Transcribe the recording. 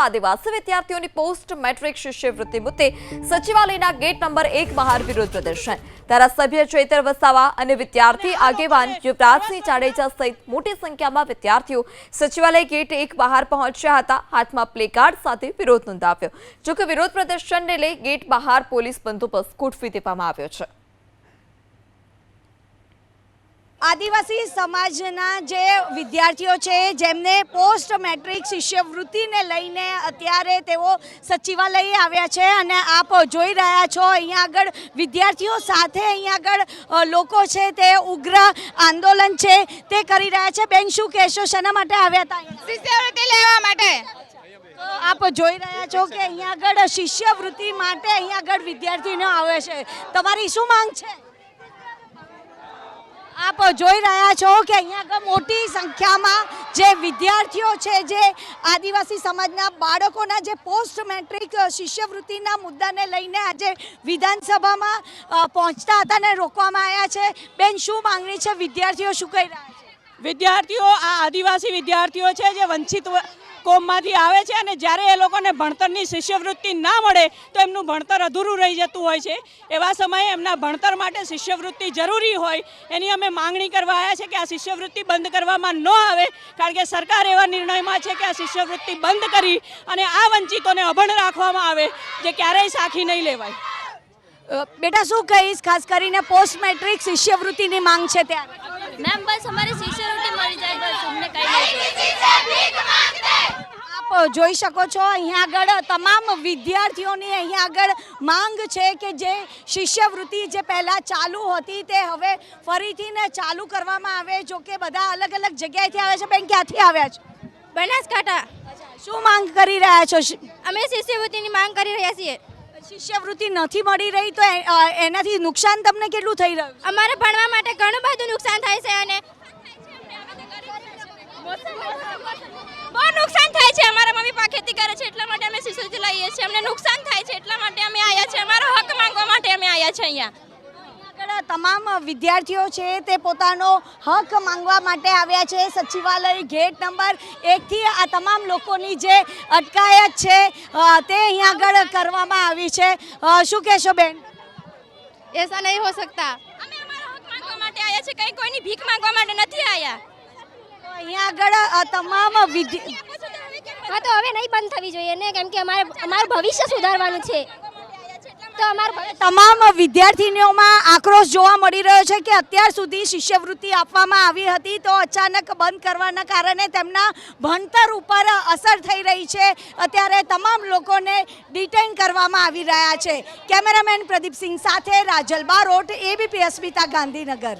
આદિવાસી વિદ્યાર્થીઓની post metric શિષ્યવૃત્તિ મુદ્દે સચિવાલયના ગેટ નંબર 1 બહાર વિરોધ પ્રદર્શન। ધારાસભ્ય ચૈતર વસાવા અને વિદ્યાર્થી આગેવાન યુવરાજસિંહ જાડેજા સહિત મોટી સંખ્યામાં વિદ્યાર્થીઓ સચિવાલય ગેટ 1 બહાર પહોંચ્યા હતા। હાથમાં પ્લેકાર્ડ સાથે વિરોધ નોંધાવ્યો। જોકે વિરોધ પ્રદર્શનને લઈ ગેટ બહાર પોલીસ બંદોબસ્ત ગોઠવી દેવામાં આવ્યો છે। आदिवासी समाजना जे विद्यार्थीओ छे जेमने पोस्ट मेट्रिक शिष्यवृत्तिने लईने अत्यारे तेओ सचिवालये आव्या छे अने आप जोई रह्या छो अहींया आगळ विद्यार्थीओ साथे अहींया आगळ लोको छे ते उग्र आंदोलन छे ते करी रह्या छे। बेन शुं कहेशो शेना माटे आव्या हता? शिष्यवृत्ति लेवा माटे। आप जोई रह्या छो के अहींया आगळ शिष्यवृत्ति माटे अहींया आगळ विद्यार्थीओ आवे छे, तमारी शुं मांग छे? आप જોઈ રહ્યા છો કે અહીંયા આગળ મોટી સંખ્યામાં જે વિદ્યાર્થીઓ છે જે આદિવાસી સમાજના બાળકોના જે પોસ્ટ મેટ્રિક શિષ્યવૃત્તિના મુદ્દાને લઈને આજે વિધાનસભામાં પહોંચતા હતા ને રોકવામાં આવ્યા છે। બેન શું માંગણી છે? વિદ્યાર્થીઓ શું કહી રહ્યા છે? વિદ્યાર્થીઓ આ આદિવાસી વિદ્યાર્થીઓ છે જે વંચિત કોમમાંથી આવે છે અને જ્યારે એ લોકોને ભણતરની શિષ્યવૃત્તિ ના મળે તો એમનું ભણતર અધૂરું રહી જતું હોય છે। એવા સમયે એમના ભણતર માટે શિષ્યવૃત્તિ જરૂરી હોય એની અમે માંગણી કરવા આવ્યા છે કે આ શિષ્યવૃત્તિ બંધ કરવામાં ન આવે, કારણ કે સરકાર એવા નિર્ણયમાં છે કે આ શિષ્યવૃત્તિ બંધ કરી અને આ વંચિતોને અભણ રાખવામાં આવે જે ક્યારેય સાખી નહીં લેવાય। બેટા શું કહીશ? ખાસ કરીને પોસ્ટ મેટ્રિક શિષ્યવૃત્તિની માંગ છે ત્યારે? मैम बस हमारी शिष्यवृत्ति मળી જાય બસ, અમને કઈ નહીં। આપ જોઈ શકો છો અહીંયા આગળ તમામ વિદ્યાર્થીઓની અહીંયા આગળ માંગ છે કે જે શિષ્યવૃત્તિ જે પહેલાં ચાલુ હતી તે હવે ફરીથી ને ચાલુ કરવામાં આવે। જો કે બધા અલગ અલગ જગ્યાએથી આવે છે। બેન ક્યાંથી આવ્યા છો? બનાસકાંઠા। શું માંગ કરી રહ્યા છો? અમે શિષ્યવૃત્તિની માંગ કરી રહ્યા છીએ। શિષ્યવૃત્તિ નથી મળી રહી તો એનાથી નુકસાન તમને કેટલું થઈ રહ્યું? અમારે ભણવા માટે ઘણું બધું નુકસાન થાય છે અને બહુ નુકસાન થાય છે। અમારા મમ્મી પપ્પા ખેતી કરે છે એટલા માટે અમે શિષ્યવૃત્તિ લઈએ છીએ। અમને નુકસાન થાય છે એટલા માટે અમે આવ્યા છીએ। અમારો હક માંગવા માટે અમે આવ્યા છીએ। અહીંયા તમામ વિદ્યાર્થીઓ છે તે પોતાનો હક માંગવા માટે આવ્યા છે। સચિવાલય ગેટ નંબર 1 થી આ તમામ લોકોની જે અટકાયત છે તે અહીંયા આગળ કરવામાં આવી છે। શું કહેશો બેન? ऐसा नहीं हो सकता। અમે અમારો હક માંગવા માટે આવ્યા છે, કઈ કોઈની ભીખ માંગવા માટે નથી આવ્યા। તો અહીંયા આગળ તમામ હા તો હવે નહીં બંધ થવી જોઈએ ને, કેમ કે અમારું ભવિષ્ય સુધારવાનું છે। તો તમામ વિદ્યાર્થીનીઓમાં આક્રોશ જોવા મળી રહ્યો છે કે અત્યાર સુધી શિષ્યવૃત્તિ આપવામાં આવી હતી તો અચાનક બંધ કરવાના કારણે તેમના ભણતર ઉપર અસર થઈ રહી છે। અત્યારે તમામ લોકોને ડિટેઇન કરવામાં આવી રહ્યા છે। કેમેરામેન પ્રદીપસિંહ સાથે રાજલ બારોટ, ABP અસ્મિતા, ગાંધીનગર।